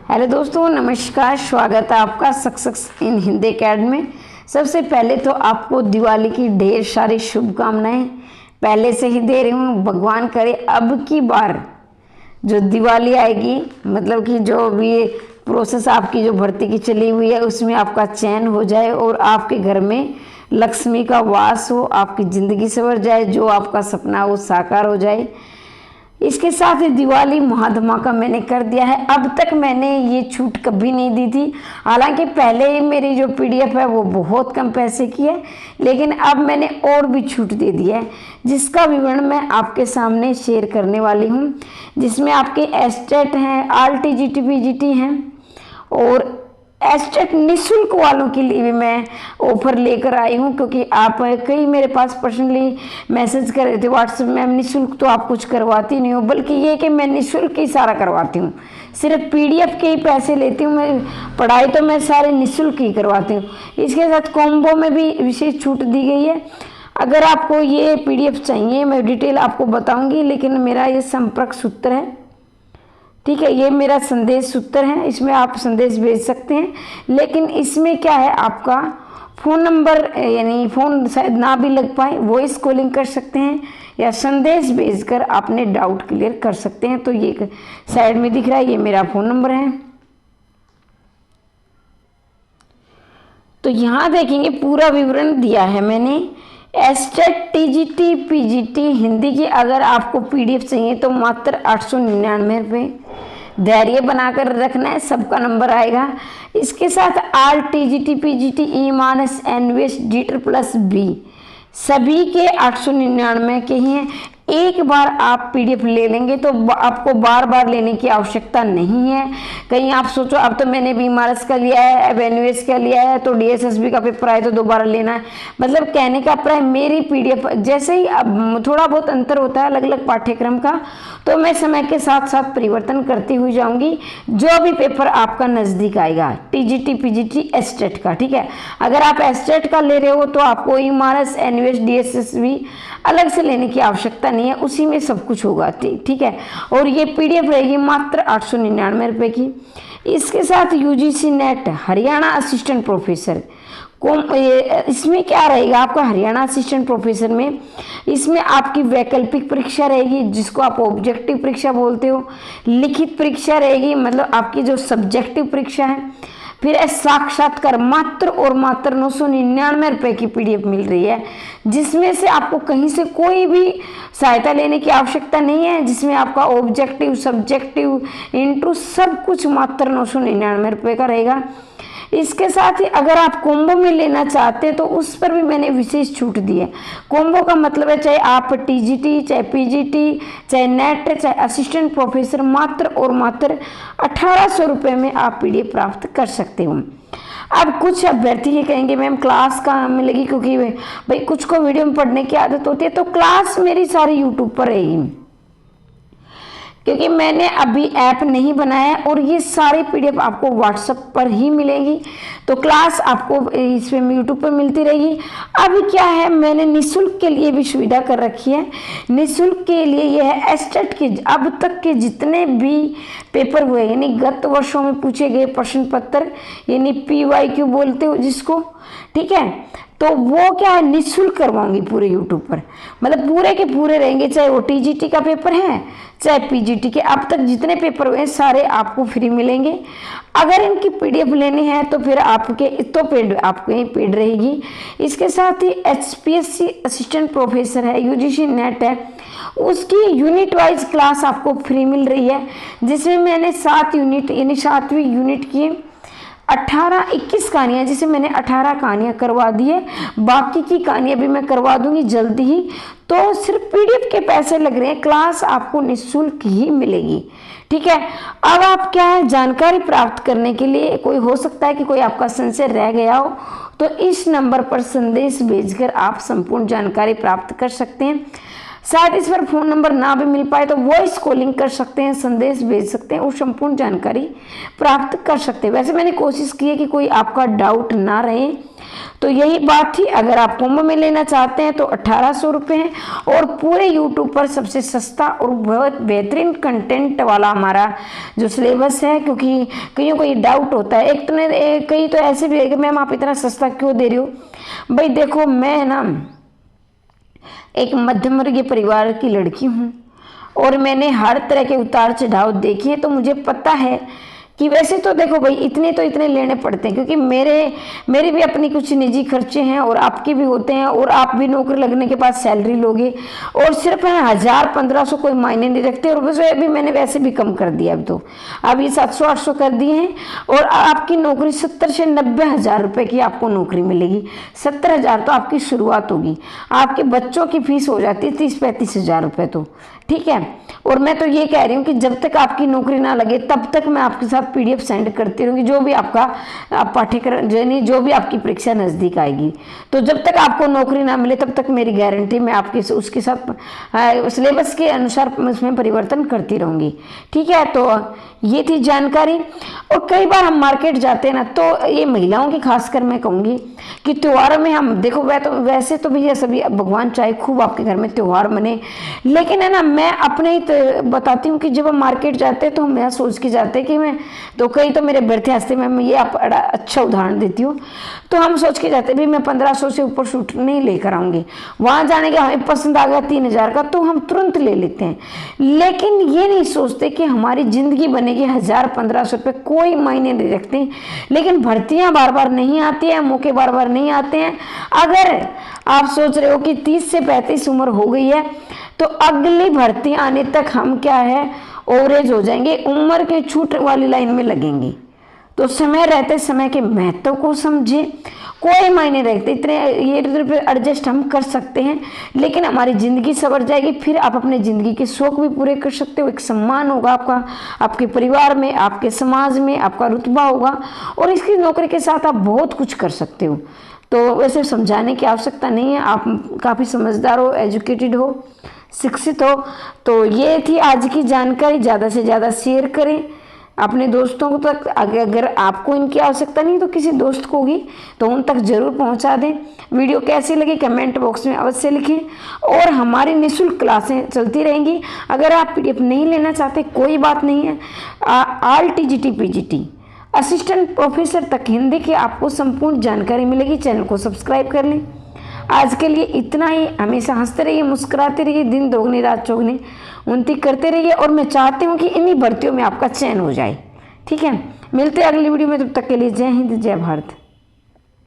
Hello दोस्तों, नमस्कार। स्वागत है आपका सक्सेस इन हिंदी अकेडमी में। सबसे पहले तो आपको दिवाली की ढेर सारी शुभकामनाएं पहले से ही दे रही हूँ। भगवान करे अब की बार जो दिवाली आएगी, मतलब कि जो भी प्रोसेस आपकी जो भर्ती की चली हुई है उसमें आपका चयन हो जाए और आपके घर में लक्ष्मी का वास हो, आपकी ज़िंदगी संवर जाए, जो आपका सपना वो साकार हो जाए। इसके साथ ही दिवाली महाधमाका मैंने कर दिया है। अब तक मैंने ये छूट कभी नहीं दी थी। हालांकि पहले मेरी जो पीडीएफ है वो बहुत कम पैसे की है, लेकिन अब मैंने और भी छूट दे दी है, जिसका विवरण मैं आपके सामने शेयर करने वाली हूँ। जिसमें आपके एस्टेट हैं, आरटीजीटी पीजीटी हैं और एस्टेट निःशुल्क वालों के लिए भी मैं ऑफर लेकर आई हूँ, क्योंकि आप कई मेरे पास पर्सनली मैसेज कर रहे थे व्हाट्सएप में, निःशुल्क तो आप कुछ करवाती नहीं हो, बल्कि ये कि मैं निःशुल्क ही सारा करवाती हूँ। सिर्फ पीडीएफ के ही पैसे लेती हूँ, मैं पढ़ाई तो मैं सारे निःशुल्क ही करवाती हूँ। इसके साथ कॉम्बो में भी विशेष छूट दी गई है। अगर आपको ये पीडीएफ चाहिए मैं डिटेल आपको बताऊँगी, लेकिन मेरा ये संपर्क सूत्र है, ठीक है, ये मेरा संदेश सूत्र है, इसमें आप संदेश भेज सकते हैं। लेकिन इसमें क्या है, आपका फ़ोन नंबर यानी फ़ोन शायद ना भी लग पाए, वॉइस कॉलिंग कर सकते हैं या संदेश भेजकर अपने डाउट क्लियर कर सकते हैं। तो ये साइड में दिख रहा है, ये मेरा फ़ोन नंबर है। तो यहाँ देखेंगे पूरा विवरण दिया है मैंने। एस्टेट टीजीटी पीजीटी हिंदी की अगर आपको पीडीएफ चाहिए तो मात्र 899 रुपये। धैर्य बनाकर रखना है, सबका नंबर आएगा। इसके साथ आर टीजीटी पीजीटी ई मानस एनवीएस डीटर प्लस बी सभी के 899 के ही हैं। एक बार आप पीडीएफ ले लेंगे तो आपको बार बार लेने की आवश्यकता नहीं है। कहीं आप सोचो अब तो मैंने बीमारस का लिया है, अब एनवीएस का लिया है, तो डीएसएसबी का पेपर आए तो दोबारा लेना है। मतलब कहने का प्राय मेरी पीडीएफ जैसे ही अब थोड़ा बहुत अंतर होता है अलग अलग पाठ्यक्रम का, तो मैं समय के साथ साथ परिवर्तन करती हुई जाऊंगी। जो भी पेपर आपका नज़दीक आएगा टीजीटी पीजीटी एस्टेट का, ठीक है, अगर आप एस्टेट का ले रहे हो तो आपको ईमारस एनवीएस डीएसएसबी अलग से लेने की आवश्यकता नहीं है, उसी में सब कुछ होगा, ठीक है। और ये पीडीएफ रहेगी मात्र 899 रुपये की। इसके साथ UGC net Haryana assistant professor इसमें क्या रहेगा आपका, हरियाणा असिस्टेंट प्रोफेसर में इसमें आपकी वैकल्पिक परीक्षा रहेगी, जिसको आप ऑब्जेक्टिव परीक्षा बोलते हो। लिखित परीक्षा रहेगी, मतलब आपकी जो सब्जेक्टिव परीक्षा है। फिर साक्षात्कार मात्र और मात्र 999 रुपये की पीडीएफ मिल रही है, जिसमें से आपको कहीं से कोई भी सहायता लेने की आवश्यकता नहीं है, जिसमें आपका ऑब्जेक्टिव सब्जेक्टिव इंटू सब कुछ मात्र 999 रुपये का रहेगा। इसके साथ ही अगर आप कॉम्बो में लेना चाहते हैं तो उस पर भी मैंने विशेष छूट दी है। कॉम्बो का मतलब है चाहे आप टीजीटी, चाहे पीजीटी, चाहे नेट, चाहे असिस्टेंट प्रोफेसर, मात्र और मात्र 1800 रुपये में आप पीडीएफ प्राप्त कर सकते हो। अब कुछ अभ्यर्थी ये कहेंगे मैम क्लास कहाँ मिलेगी, क्योंकि भाई कुछ को वीडियो में पढ़ने की आदत होती है, तो क्लास मेरी सारी यूट्यूब पर रहेगी, क्योंकि मैंने अभी ऐप नहीं बनाया है और ये सारी पीडीएफ आपको व्हाट्सएप पर ही मिलेगी। तो क्लास आपको इसमें यूट्यूब पर मिलती रहेगी। अभी क्या है, मैंने निःशुल्क के लिए भी सुविधा कर रखी है। निःशुल्क के लिए ये है एस्टेट के अब तक के जितने भी पेपर हुए, यानी गत वर्षों में पूछे गए प्रश्न पत्र, यानी पीवाईक्यू बोलते हो जिसको, ठीक है, तो वो क्या है निःशुल्क करवाऊंगी पूरे यूट्यूब पर। मतलब पूरे के पूरे रहेंगे, चाहे वो टीजीटी का पेपर है चाहे पीजीटी के, अब तक जितने पेपर हुए सारे आपको फ्री मिलेंगे। अगर इनकी पीडीएफ लेनी है तो फिर आपके तो पेड आपको ही पेड रहेगी। इसके साथ ही एचपीएससी असिस्टेंट प्रोफेसर है, यूजीसी नेट है, उसकी यूनिट वाइज क्लास आपको फ्री मिल रही है, जिसमें मैंने 7 यूनिट यानी 7वीं यूनिट की 21 कहानियाँ, जिसे मैंने 18 कहानियाँ करवा दी है। बाकी की कहानियाँ भी मैं करवा दूंगी जल्दी ही। तो सिर्फ पीडीएफ के पैसे लग रहे हैं, क्लास आपको निःशुल्क ही मिलेगी, ठीक है। अब आप क्या है, जानकारी प्राप्त करने के लिए कोई हो सकता है कि कोई आपका संशय रह गया हो, तो इस नंबर पर संदेश भेजकर आप संपूर्ण जानकारी प्राप्त कर सकते हैं। शायद इस पर फ़ोन नंबर ना भी मिल पाए तो वॉइस कॉलिंग कर सकते हैं, संदेश भेज सकते हैं और संपूर्ण जानकारी प्राप्त कर सकते हैं। वैसे मैंने कोशिश की है कि कोई आपका डाउट ना रहे, तो यही बात थी। अगर आप कुंभ में लेना चाहते हैं तो 1800 रुपये है और पूरे यूट्यूब पर सबसे सस्ता और बहुत बेहतरीन कंटेंट वाला हमारा जो सिलेबस है, क्योंकि कईयों को ये डाउट होता है। एक तो कई तो ऐसे भी है कि मैम आप इतना सस्ता क्यों दे रहे हो। भाई देखो, मैं ना एक मध्यम वर्गीय परिवार की लड़की हूँ और मैंने हर तरह के उतार चढ़ाव देखे हैं, तो मुझे पता है कि वैसे तो देखो भाई इतने लेने पड़ते हैं, क्योंकि मेरे भी अपनी कुछ निजी खर्चे हैं और आपके भी होते हैं, और आप भी नौकरी लगने के बाद सैलरी लोगे और सिर्फ 1000-1500 कोई मायने नहीं रखते। और वैसे भी मैंने वैसे भी कम कर दिया, अब ये 700-800 कर दिए हैं और आपकी नौकरी 70 से 90 हज़ार रुपये की आपको नौकरी मिलेगी। 70 हज़ार तो आपकी शुरुआत होगी, आपके बच्चों की फीस हो जाती है 30-35 हज़ार रुपये, तो ठीक है। और मैं तो ये कह रही हूँ कि जब तक आपकी नौकरी ना लगे तब तक मैं आपके साथ PDF सेंड करती रहूँगी, जो भी आपका पाठ्यक्रम यानी जो भी आपकी परीक्षा नज़दीक आएगी। तो जब तक आपको नौकरी ना मिले तब तक मेरी गारंटी, मैं आपके उसके साथ सिलेबस के अनुसार उसमें परिवर्तन करती रहूँगी, ठीक है। तो ये थी जानकारी। और कई बार हम मार्केट जाते हैं ना, तो ये महिलाओं की खासकर मैं कहूँगी कि त्योहारों में हम देखो, वैसे तो भैया सभी भगवान चाहे खूब आपके घर में त्यौहार मने, लेकिन है ना मैं अपने ही बताती हूँ कि जब हम मार्केट जाते हैं तो हम यह सोच के जाते हैं कि मैं तो कई तो मेरे व्यर्थ हंसते, मैं ये आप अच्छा उदाहरण देती हूँ। तो हम सोच के जाते हैं भाई मैं 1500 से ऊपर सूट नहीं लेकर आऊँगी, वहाँ जाने के हमें पसंद आ गया 3000 का तो हम तुरंत ले लेते हैं। लेकिन ये नहीं सोचते कि हमारी ज़िंदगी बनेगी 1000-1500 रुपये, कोई मायने नहीं रखते। लेकिन भर्तियाँ बार बार नहीं आती हैं, मौके बार बार नहीं आते हैं। अगर आप सोच रहे हो कि 30 से 35 उम्र हो गई है तो अगली भर्ती आने तक हम क्या है ओवरेज हो जाएंगे, उम्र के छूट वाली लाइन में लगेंगे। तो समय रहते समय के महत्व को समझे, कोई मायने रखते इतने ये एडजस्ट हम कर सकते हैं, लेकिन हमारी ज़िंदगी संवर जाएगी। फिर आप अपने ज़िंदगी के शौक भी पूरे कर सकते हो, एक सम्मान होगा आपका, आपके परिवार में, आपके समाज में आपका रुतबा होगा, और इसकी नौकरी के साथ आप बहुत कुछ कर सकते हो। तो वैसे समझाने की आवश्यकता नहीं है, आप काफ़ी समझदार हो, एजुकेटेड हो, शिक्षित हो। तो ये थी आज की जानकारी। ज़्यादा से ज़्यादा शेयर करें अपने दोस्तों तक। अगर आपको इनकी आवश्यकता नहीं तो किसी दोस्त को होगी तो उन तक जरूर पहुंचा दें। वीडियो कैसी लगी कमेंट बॉक्स में अवश्य लिखें। और हमारी निःशुल्क क्लासें चलती रहेंगी। अगर आप PDF नहीं लेना चाहते कोई बात नहीं है, RTGT PGT असिस्टेंट प्रोफेसर तक हिंदी की आपको संपूर्ण जानकारी मिलेगी। चैनल को सब्सक्राइब कर लें। आज के लिए इतना ही। हमेशा हंसते रहिए, मुस्कुराते रहिए, दिन दोगुनी रात चौगुनी उन्नति करते रहिए। और मैं चाहती हूँ कि इन्हीं भर्तियों में आपका चयन हो जाए, ठीक है। मिलते हैं अगली वीडियो में, तब तक के लिए जय हिंद जय भारत।